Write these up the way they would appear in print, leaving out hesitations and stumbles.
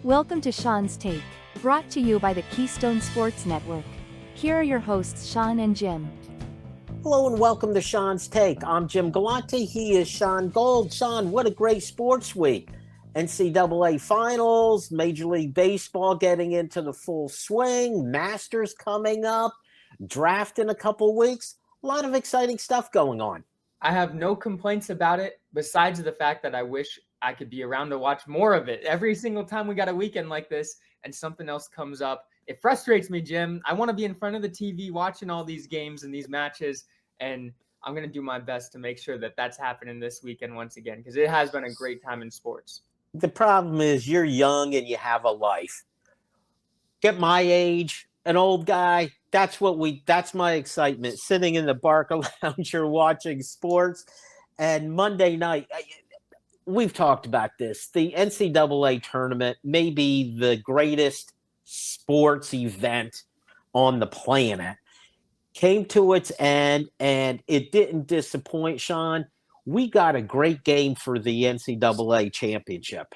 Welcome to Shauns Take, brought to you by the Keystone Sports Network. Here are your hosts, Shaun and Jim. Hello and welcome to Shauns Take. I'm Jim Galante. He is Sean Gold. Sean, what a great sports week. NCAA Finals, Major League Baseball getting into the full swing, Masters coming up, draft in a couple weeks. A lot of exciting stuff going on. I have no complaints about it, besides the fact that I wish I could be around to watch more of it. Every single time we got a weekend like this and something else comes up, it frustrates me, Jim. I want to be in front of the TV watching all these games and these matches, and I'm going to do my best to make sure that that's happening this weekend once again, because it has been a great time in sports. The problem is you're young and you have a life. Get my age, an old guy, that's my excitement, sitting in the Barca Lounger watching sports. And Monday night, we've talked about this. The NCAA tournament may be the greatest sports event on the planet. Came to its end, and it didn't disappoint, Sean. We got a great game for the NCAA championship.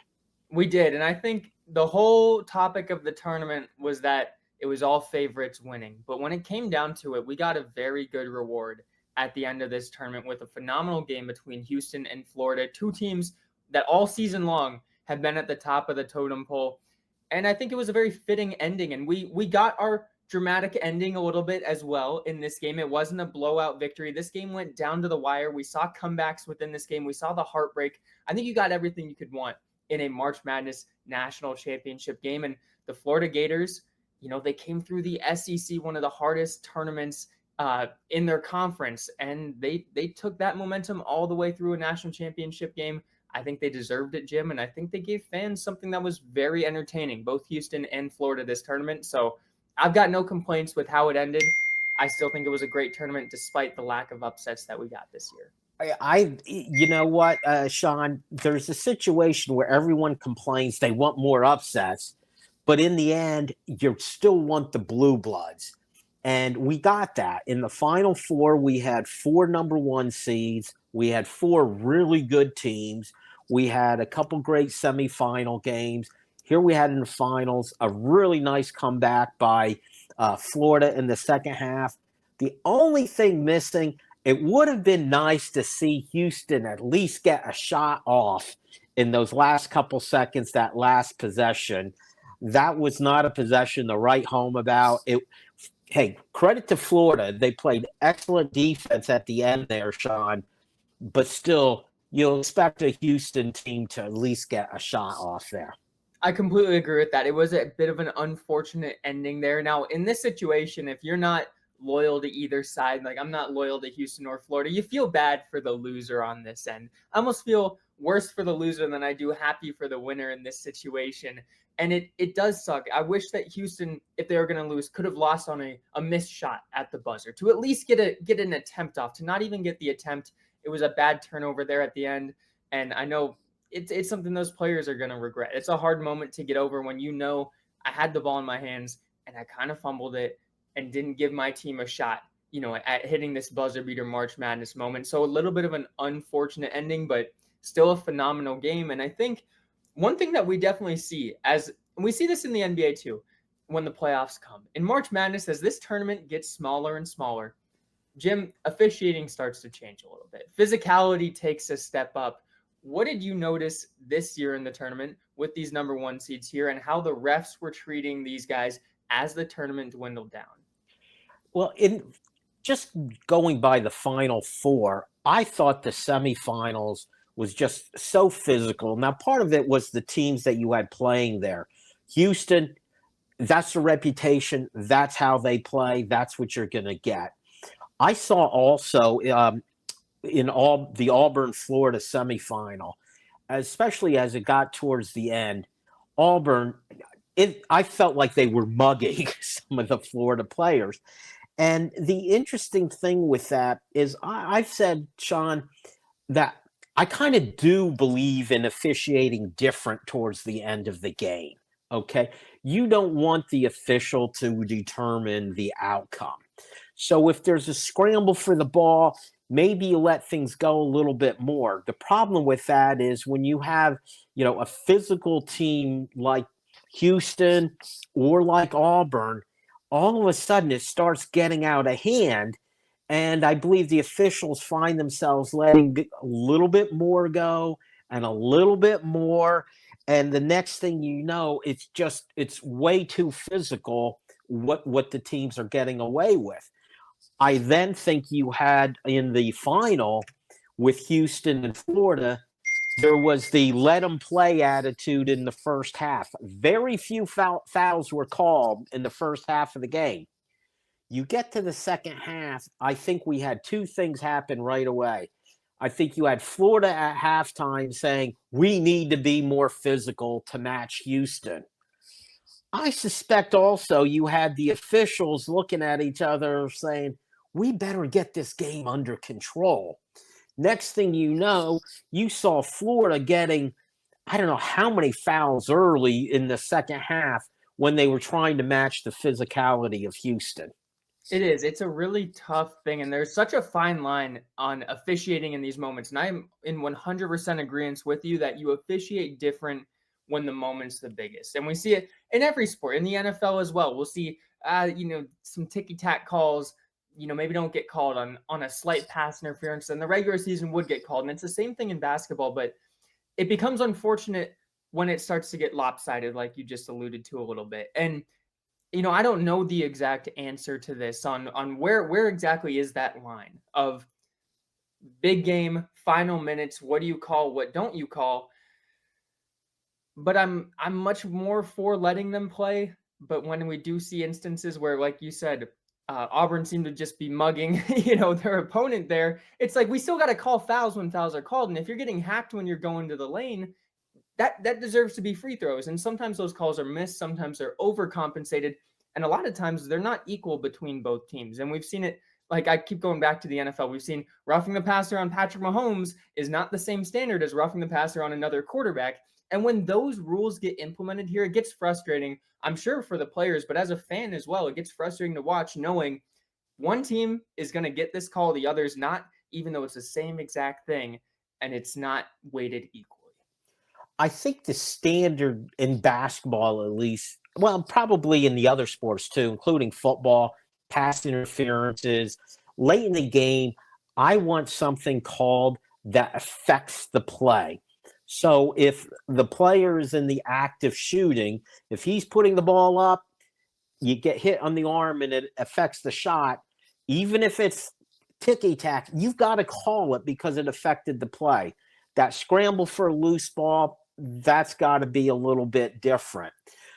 We did, and I think the whole topic of the tournament was that it was all favorites winning. But when it came down to it, we got a very good reward at the end of this tournament with a phenomenal game between Houston and Florida, two teams that all season long have been at the top of the totem pole. And I think it was a very fitting ending. And we got our dramatic ending a little bit as well in this game. It wasn't a blowout victory. This game went down to the wire. We saw comebacks within this game. We saw the heartbreak. I think you got everything you could want in a March Madness national championship game. And the Florida Gators, they came through the SEC, one of the hardest tournaments in their conference, and they took that momentum all the way through a national championship game. I think they deserved it, Jim, and I think they gave fans something that was very entertaining, both Houston and Florida this tournament. So I've got no complaints with how it ended. I still think it was a great tournament despite the lack of upsets that we got this year. You know what, Sean, there's a situation where everyone complains they want more upsets, but in the end, you still want the blue bloods. And we got that. In the Final Four, we had 4 number 1 seeds. We had 4 really good teams. We had a couple great semifinal games. Here we had in the finals a really nice comeback by Florida in the second half. The only thing missing, it would have been nice to see Houston at least get a shot off in those last couple seconds, that last possession. That was not a possession to write home about. Hey, credit to Florida. They played excellent defense at the end there, Sean. But still, you'll expect a Houston team to at least get a shot off there. I completely agree with that. It was a bit of an unfortunate ending there. Now, in this situation, if you're not loyal to either side, like I'm not loyal to Houston or Florida, you feel bad for the loser on this end. I almost feel worse for the loser than I do happy for the winner in this situation. And it does suck. I wish that Houston, if they were going to lose, could have lost on a missed shot at the buzzer to at least get an attempt off. To not even get the attempt, it was a bad turnover there at the end. And I know it's something those players are going to regret. It's a hard moment to get over when I had the ball in my hands and I kind of fumbled it and didn't give my team a shot, at hitting this buzzer beater March Madness moment. So a little bit of an unfortunate ending, but still a phenomenal game. And I think one thing that we definitely see, and we see this in the NBA too, when the playoffs come. In March Madness, as this tournament gets smaller and smaller, Jim, officiating starts to change a little bit. Physicality takes a step up. What did you notice this year in the tournament with these number 1 seeds here and how the refs were treating these guys as the tournament dwindled down? Well, in just going by the Final Four, I thought the semifinals was just so physical. Now, part of it was the teams that you had playing there. Houston, that's the reputation. That's how they play. That's what you're going to get. I saw also in the Auburn-Florida semifinal, especially as it got towards the end, Auburn, I felt like they were mugging some of the Florida players. And the interesting thing with that is I've said, Sean, that I kind of do believe in officiating different towards the end of the game, okay? You don't want the official to determine the outcome. So if there's a scramble for the ball, maybe you let things go a little bit more. The problem with that is when you have, a physical team like Houston or like Auburn, all of a sudden it starts getting out of hand. And I believe the officials find themselves letting a little bit more go and a little bit more. And the next thing you know, it's way too physical what the teams are getting away with. I then think you had in the final with Houston and Florida, there was the let them play attitude in the first half. Very few fouls were called in the first half of the game. You get to the second half, I think we had two things happen right away. I think you had Florida at halftime saying, we need to be more physical to match Houston. I suspect also you had the officials looking at each other saying, we better get this game under control. Next thing you know, you saw Florida getting, I don't know how many fouls early in the second half when they were trying to match the physicality of Houston. It is. It's a really tough thing, and there's such a fine line on officiating in these moments. And I'm in 100% agreement with you that you officiate different when the moment's the biggest. And we see it in every sport, in the NFL as well. We'll see, some ticky-tack calls, maybe don't get called on a slight pass interference, and the regular season would get called. And it's the same thing in basketball, but it becomes unfortunate when it starts to get lopsided, like you just alluded to a little bit. And I don't know the exact answer to this on where exactly is that line of big game, final minutes, what do you call, what don't you call? But I'm much more for letting them play. But when we do see instances where, like you said, Auburn seemed to just be mugging, their opponent there, it's like we still got to call fouls when fouls are called. And if you're getting hacked when you're going to the lane, that deserves to be free throws. And sometimes those calls are missed. Sometimes they're overcompensated. And a lot of times they're not equal between both teams. And we've seen it, like I keep going back to the NFL. We've seen roughing the passer on Patrick Mahomes is not the same standard as roughing the passer on another quarterback. And when those rules get implemented here, it gets frustrating, I'm sure, for the players, but as a fan as well, it gets frustrating to watch knowing one team is going to get this call, the other's not, even though it's the same exact thing, and it's not weighted equally. I think the standard in basketball, at least, well, probably in the other sports too, including football, pass interferences, late in the game, I want something called that affects the play. So if the player is in the act of shooting, if he's putting the ball up, you get hit on the arm and it affects the shot, even if it's ticky-tack, you've got to call it because it affected the play. That scramble for a loose ball, that's got to be a little bit different.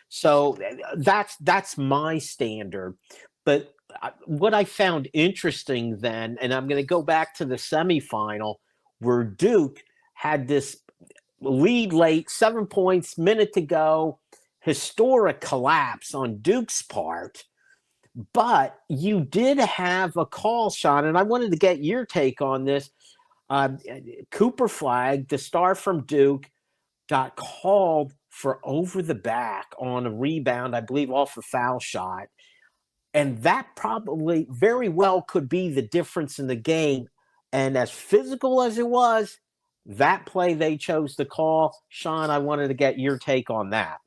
So that's my standard. But what I found interesting then, and I'm going to go back to the semifinal where Duke had this lead late, 7 points, minute to go, historic collapse on Duke's part. But you did have a call, Shaun, and I wanted to get your take on this. Cooper Flagg, the star from Duke, got called for over the back on a rebound, I believe off a foul shot. And that probably very well could be the difference in the game. And as physical as it was, that play they chose to call. Shaun, I wanted to get your take on that.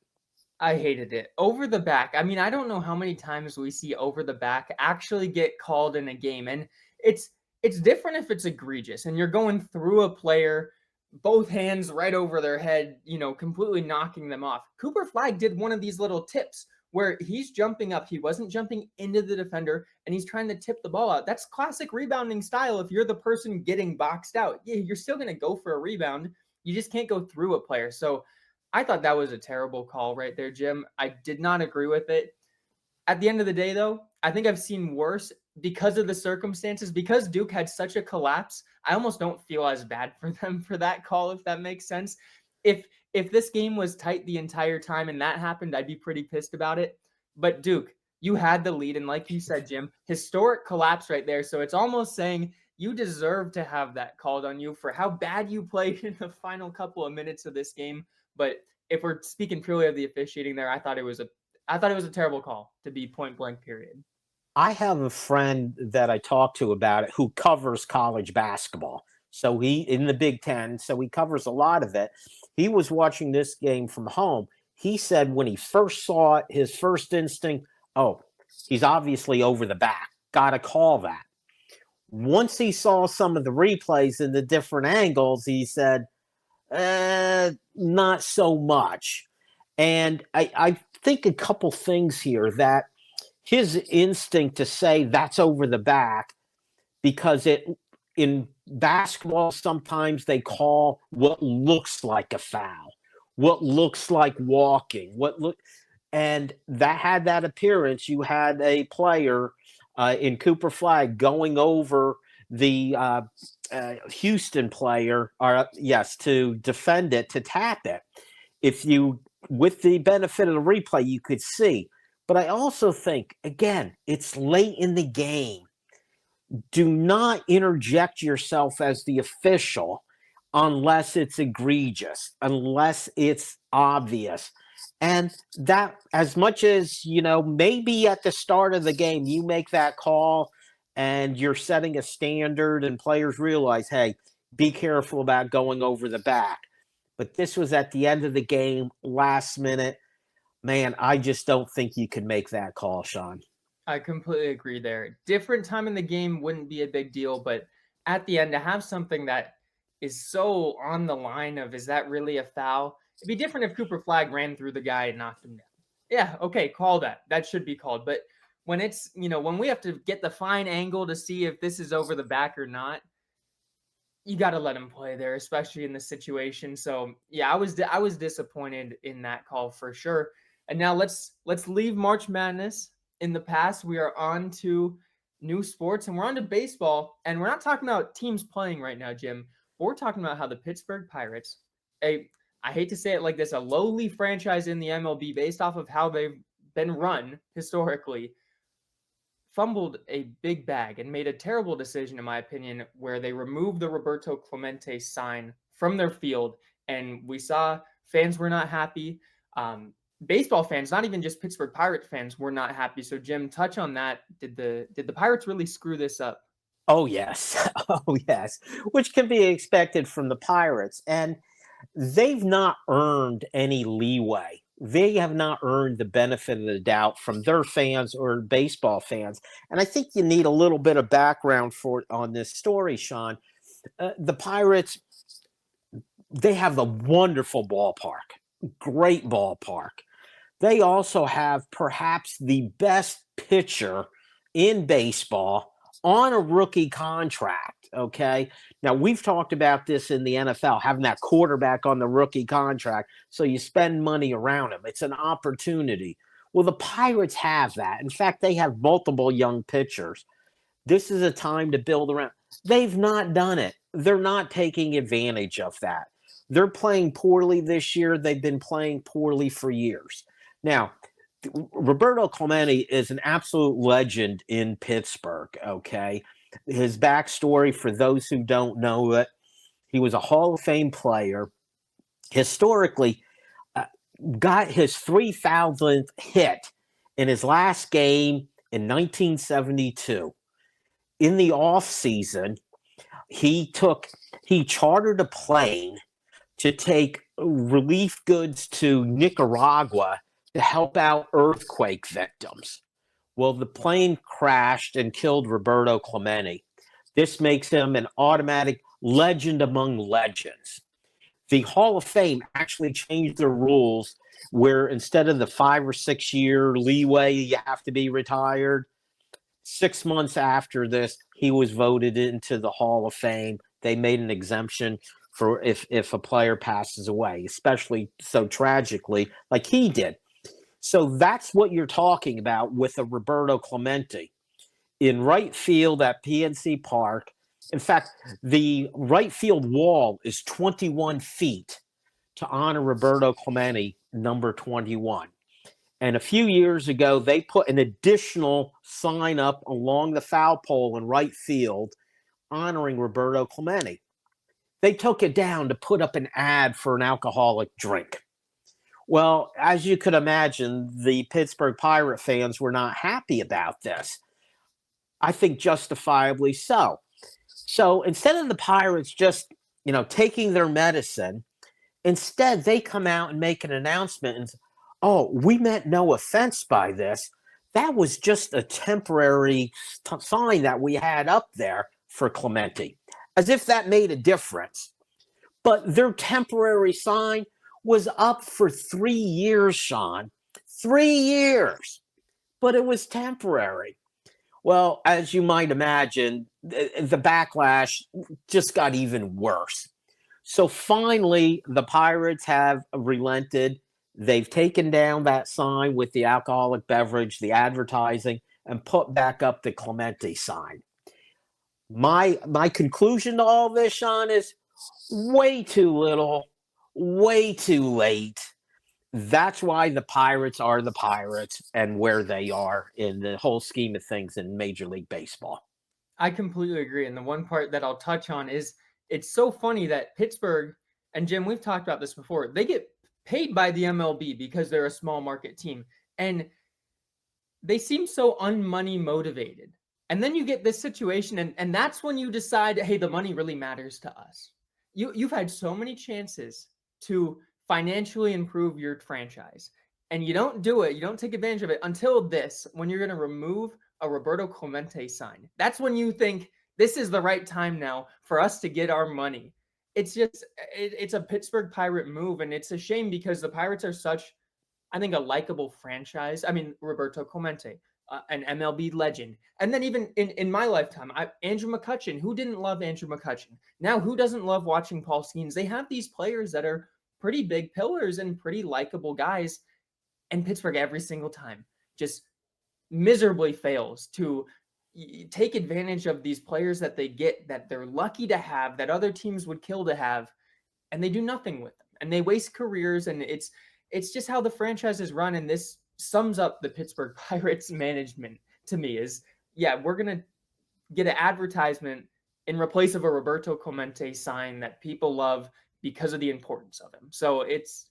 I hated it. Over the back. I mean, I don't know how many times we see over the back actually get called in a game. And it's different if it's egregious and you're going through a player, both hands right over their head, completely knocking them off. Cooper Flagg did one of these little tips where he's jumping up. He wasn't jumping into the defender and he's trying to tip the ball out. That's classic rebounding style. If you're the person getting boxed out, yeah, you're still going to go for a rebound. You just can't go through a player. So I thought that was a terrible call right there, Jim. I did not agree with it. At the end of the day, though, I think I've seen worse because of the circumstances. Because Duke had such a collapse, I almost don't feel as bad for them for that call, if that makes sense. If this game was tight the entire time and that happened, I'd be pretty pissed about it. But Duke, you had the lead. And like you said, Jim, historic collapse right there. So it's almost saying you deserve to have that called on you for how bad you played in the final couple of minutes of this game. But if we're speaking purely of the officiating there, I thought it was a terrible call, to be point blank, period. I have a friend that I talked to about it who covers college basketball. So he in the Big Ten, so he covers a lot of it. He was watching this game from home. he said when he first saw it, his first instinct, oh, he's obviously over the back. Got to call that. Once he saw some of the replays and the different angles, he said, not so much. And I think a couple things here that his instinct to say that's over the back, because in basketball, sometimes they call what looks like a foul, what looks like walking, and that had that appearance. You had a player in Cooper Flag going over the Houston player, to defend it, to tap it. If you, with the benefit of the replay, you could see. But I also think, again, it's late in the game. Do not interject yourself as the official unless it's egregious, unless it's obvious. And that, as much as, maybe at the start of the game, you make that call and you're setting a standard and players realize, hey, be careful about going over the back. But this was at the end of the game, last minute. Man, I just don't think you can make that call, Shaun. I completely agree there. Different time in the game wouldn't be a big deal, but at the end, to have something that is so on the line of, is that really a foul? It'd be different if Cooper Flag ran through the guy and knocked him down. Yeah, okay, call that. That should be called. But when it's, when we have to get the fine angle to see if this is over the back or not, you got to let him play there, especially in this situation. So yeah, I was disappointed in that call for sure. And now let's leave March Madness in the past. We are on to new sports, and we're on to baseball. And we're not talking about teams playing right now, Jim. But we're talking about how the Pittsburgh Pirates, I hate to say it like this, a lowly franchise in the MLB based off of how they've been run historically, fumbled a big bag and made a terrible decision, in my opinion, where they removed the Roberto Clemente sign from their field. And we saw fans were not happy. Baseball fans, not even just Pittsburgh Pirates fans, were not happy. So, Jim, touch on that. Did the Pirates really screw this up? Oh, yes. Oh, yes. Which can be expected from the Pirates. And they've not earned any leeway. They have not earned the benefit of the doubt from their fans or baseball fans. And I think you need a little bit of background on this story, Shaun. The Pirates, they have a wonderful ballpark, great ballpark. They also have perhaps the best pitcher in baseball on a rookie contract, okay? Now, we've talked about this in the NFL, having that quarterback on the rookie contract, so you spend money around him. It's an opportunity. Well, the Pirates have that. In fact, they have multiple young pitchers. This is a time to build around. They've not done it. They're not taking advantage of that. They're playing poorly this year. They've been playing poorly for years. Now, Roberto Clemente is an absolute legend in Pittsburgh, okay? His backstory, for those who don't know it, he was a Hall of Fame player. Historically, got his 3,000th hit in his last game in 1972. In the offseason, he chartered a plane to take relief goods to Nicaragua to help out earthquake victims. Well, the plane crashed and killed Roberto Clemente. This makes him an automatic legend among legends. The Hall of Fame actually changed their rules where instead of the 5 or 6 year leeway, you have to be retired. 6 months after this, he was voted into the Hall of Fame. They made an exemption for if a player passes away, especially so tragically like he did. So that's what you're talking about with a Roberto Clemente. In right field at PNC Park, in fact, the right field wall is 21 feet to honor Roberto Clemente, number 21. And a few years ago, they put an additional sign up along the foul pole in right field honoring Roberto Clemente. They took it down to put up an ad for an alcoholic drink. Well, as you could imagine, the Pittsburgh Pirate fans were not happy about this. I think justifiably so. So instead of the Pirates just, taking their medicine, instead they come out and make an announcement and oh, we meant no offense by this. That was just a temporary sign that we had up there for Clemente, as if that made a difference. But their temporary sign was up for 3 years, Shaun. 3 years. But it was temporary. Well, as you might imagine, the backlash just got even worse. So finally, the Pirates have relented. They've taken down that sign with the alcoholic beverage, the advertising, and put back up the Clemente sign. My conclusion to all this, Shaun, is way too little, way too late. That's why the Pirates are the Pirates and where they are in the whole scheme of things in Major League Baseball. I completely agree. And the one part that I'll touch on is it's so funny that Pittsburgh, and Jim, we've talked about this before, they get paid by the MLB because they're a small market team. And they seem so unmoney motivated. And then you get this situation, and that's when you decide, hey, the money really matters to us. You've had so many chances to financially improve your franchise, and you don't do it. You don't take advantage of it until this, when you're going to remove a Roberto Clemente sign. That's when you think this is the right time now for us to get our money. It's just, it's a Pittsburgh Pirate move, and it's a shame because the Pirates are such, I think, a likable franchise. I mean, Roberto Clemente, an MLB legend. And then even in my lifetime, Andrew McCutchen, who didn't love Andrew McCutchen? Now, who doesn't love watching Paul Skeens? They have these players that are pretty big pillars and pretty likable guys. And Pittsburgh every single time just miserably fails to take advantage of these players that they get, that they're lucky to have, that other teams would kill to have, and they do nothing with them. And they waste careers, and it's just how the franchise is run. And this sums up the Pittsburgh Pirates management to me is, yeah, we're going to get an advertisement in replace of a Roberto Clemente sign that people love because of the importance of him. So it's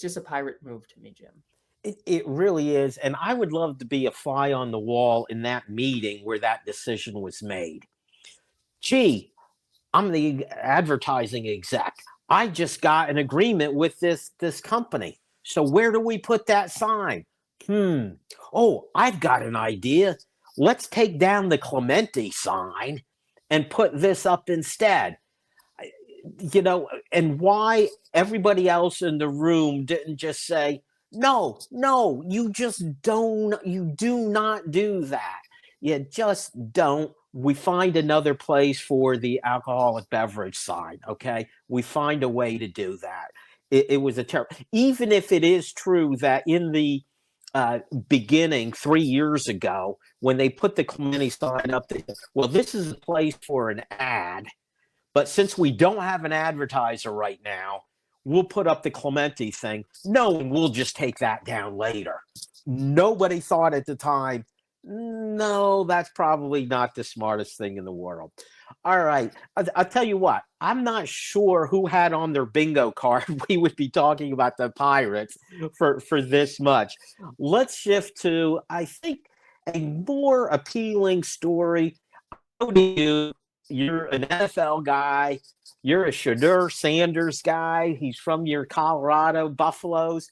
just a Pirate move to me, Jim. It really is. And I would love to be a fly on the wall in that meeting where that decision was made. Gee, I'm the advertising exec. I just got an agreement with this company. So where do we put that sign? Oh, I've got an idea. Let's take down the Clemente sign and put this up instead. You know, and why everybody else in the room didn't just say, no, you do not do that. You just don't. We find another place for the alcoholic beverage sign, okay? We find a way to do that. It was a terrible, even if it is true that in the beginning 3 years ago, when they put the Clemente sign up, they said, well, this is a place for an ad, but since we don't have an advertiser right now, we'll put up the Clemente thing. No, and we'll just take that down later. Nobody thought at the time, no, that's probably not the smartest thing in the world. All right. I'll tell you what, I'm not sure who had on their bingo card we would be talking about the Pirates for this much. Let's shift to, I think, a more appealing story. How do you? You're an NFL guy. You're a Shedeur Sanders guy. He's from your Colorado Buffaloes.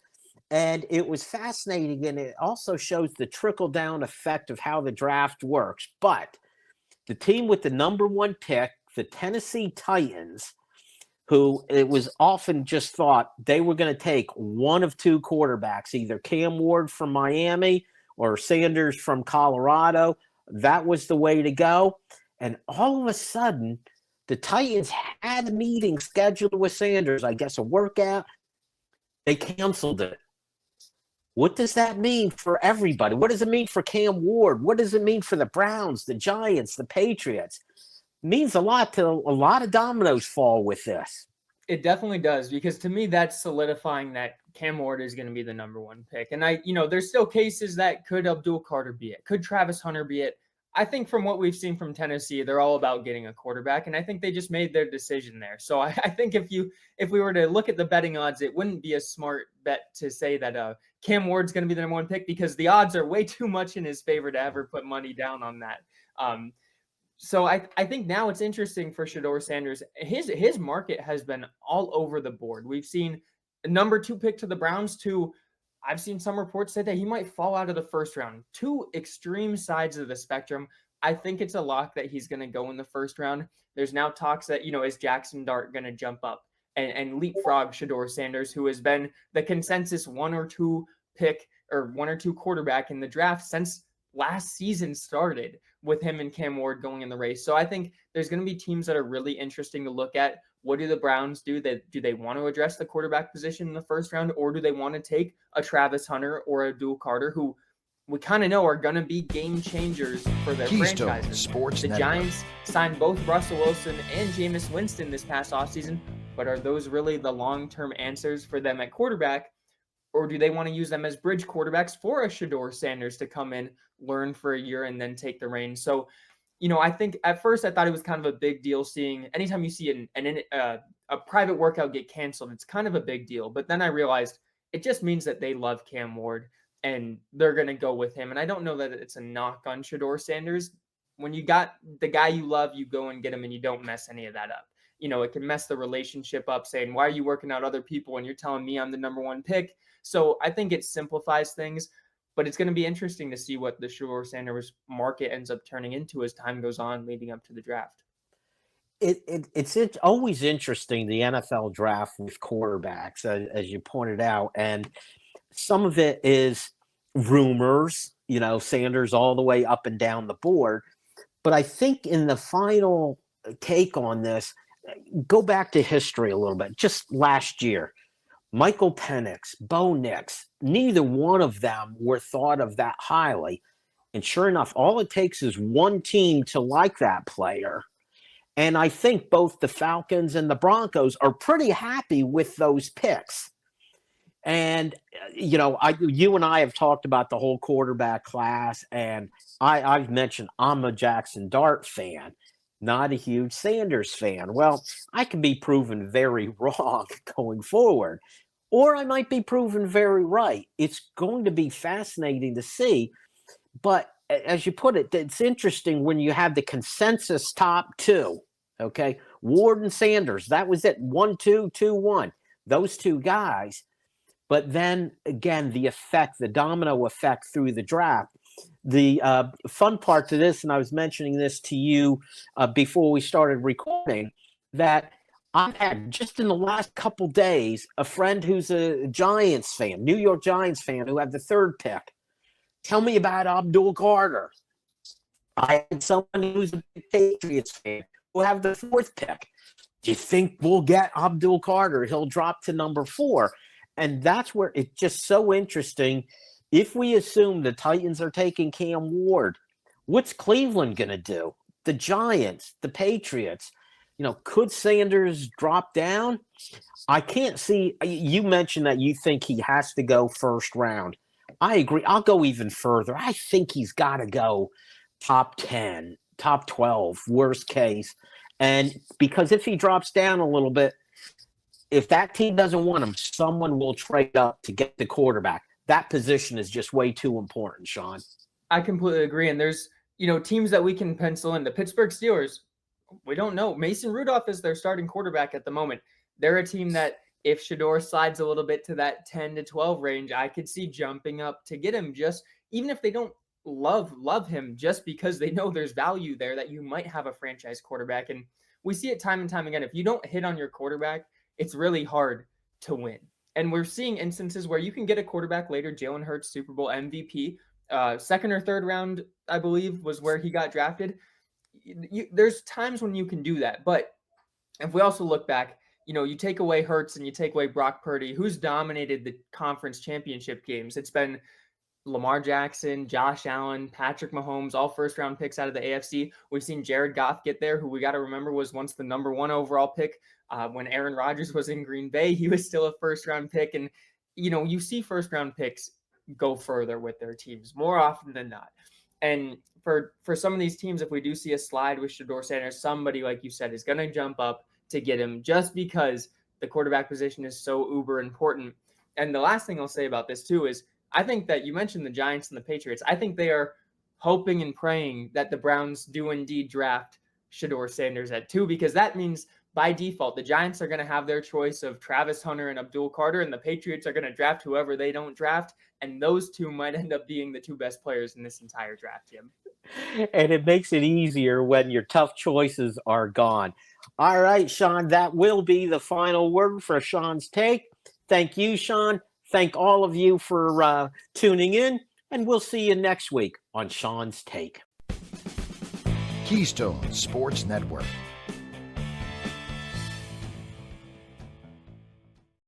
And it was fascinating, and it also shows the trickle-down effect of how the draft works. But the team with the number one pick, the Tennessee Titans, who it was often just thought they were going to take one of two quarterbacks, either Cam Ward from Miami or Sanders from Colorado. That was the way to go. And all of a sudden, the Titans had a meeting scheduled with Sanders, I guess a workout. They canceled it. What does that mean for everybody? What does it mean for Cam Ward? What does it mean for the Browns, the Giants, the Patriots? It means a lot to a lot of dominoes fall with this. It definitely does, because to me, that's solidifying that Cam Ward is going to be the number one pick. And there's still cases that could Abdul Carter be it? Could Travis Hunter be it? I think from what we've seen from Tennessee, they're all about getting a quarterback, and I think they just made their decision there. So I think if we were to look at the betting odds, it wouldn't be a smart bet to say that Cam Ward's going to be the number one pick, because the odds are way too much in his favor to ever put money down on that. So I think now it's interesting for Shedeur Sanders. His market has been all over the board. We've seen a number two pick to the Browns to, I've seen some reports say that he might fall out of the first round. Two extreme sides of the spectrum. I think it's a lock that he's going to go in the first round. There's now talks that, is Jackson Dart going to jump up and leapfrog Shedeur Sanders, who has been the consensus one or two quarterback in the draft since last season started, with him and Cam Ward going in the race. So I think there's going to be teams that are really interesting to look at. What do the Browns do? Do they want to address the quarterback position in the first round, or do they want to take a Travis Hunter or a Abdul Carter, who we kind of know are going to be game changers for their Keystone franchises? Sports The Network. Giants signed both Russell Wilson and Jameis Winston this past offseason, but are those really the long-term answers for them at quarterback? Or do they want to use them as bridge quarterbacks for a Shedeur Sanders to come in, learn for a year, and then take the reins? So, I think at first I thought it was kind of a big deal seeing anytime you see a private workout get canceled, it's kind of a big deal. But then I realized it just means that they love Cam Ward and they're going to go with him. And I don't know that it's a knock on Shedeur Sanders. When you got the guy you love, you go and get him and you don't mess any of that up. It can mess the relationship up, saying, why are you working out other people when you're telling me I'm the number one pick? So I think it simplifies things, but it's going to be interesting to see what the Shedeur Sanders market ends up turning into as time goes on leading up to the draft. It's always interesting, the NFL draft with quarterbacks, as you pointed out, and some of it is rumors, Sanders all the way up and down the board. But I think in the final take on this, go back to history a little bit. Just last year, Michael Penix, Bo Nix, neither one of them were thought of that highly. And sure enough, all it takes is one team to like that player. And I think both the Falcons and the Broncos are pretty happy with those picks. And, you and I have talked about the whole quarterback class, and I've mentioned I'm a Jackson Dart fan, not a huge Sanders fan. Well, I can be proven very wrong going forward, or I might be proven very right. It's going to be fascinating to see. But as you put it, it's interesting when you have the consensus top two, okay? Ward and Sanders, that was it, 1-2, 2-1, those two guys. But then again, the domino effect through the draft. The fun part to this, and I was mentioning this to you before we started recording, that I've had just in the last couple days a friend who's a Giants fan, New York Giants fan, who had the third pick. Tell me about Abdul Carter. I had someone who's a big Patriots fan who have the fourth pick. Do you think we'll get Abdul Carter? He'll drop to number 4. And that's where it's just so interesting. If we assume the Titans are taking Cam Ward, what's Cleveland going to do? The Giants, the Patriots, could Sanders drop down? I can't see. You mentioned that you think he has to go first round. I agree. I'll go even further. I think he's got to go top 10, top 12, worst case. And because if he drops down a little bit, if that team doesn't want him, someone will trade up to get the quarterback. That position is just way too important, Shaun. I completely agree. And there's, teams that we can pencil in. The Pittsburgh Steelers, we don't know. Mason Rudolph is their starting quarterback at the moment. They're a team that if Shedeur slides a little bit to that 10 to 12 range, I could see jumping up to get him, just even if they don't love him, just because they know there's value there that you might have a franchise quarterback. And we see it time and time again. If you don't hit on your quarterback, it's really hard to win. And we're seeing instances where you can get a quarterback later. Jalen Hurts, Super Bowl MVP, second or third round, I believe, was where he got drafted. There's times when you can do that. But if we also look back, you take away Hurts and you take away Brock Purdy, who's dominated the conference championship games? It's been Lamar Jackson, Josh Allen, Patrick Mahomes, all first-round picks out of the AFC. We've seen Jared Goff get there, who we got to remember was once the number 1 overall pick. When Aaron Rodgers was in Green Bay, he was still a first-round pick. And, you see first-round picks go further with their teams more often than not. And for some of these teams, if we do see a slide with Shedeur Sanders, somebody, like you said, is going to jump up to get him just because the quarterback position is so uber important. And the last thing I'll say about this, too, is I think that you mentioned the Giants and the Patriots. I think they are hoping and praying that the Browns do indeed draft Shedeur Sanders at 2, because that means by default, the Giants are going to have their choice of Travis Hunter and Abdul Carter, and the Patriots are going to draft whoever they don't draft. And those two might end up being the two best players in this entire draft, Jim. And it makes it easier when your tough choices are gone. All right, Shaun, that will be the final word for Shaun's Take. Thank you, Shaun. Thank all of you for tuning in, and we'll see you next week on Shaun's Take. Keystone Sports Network.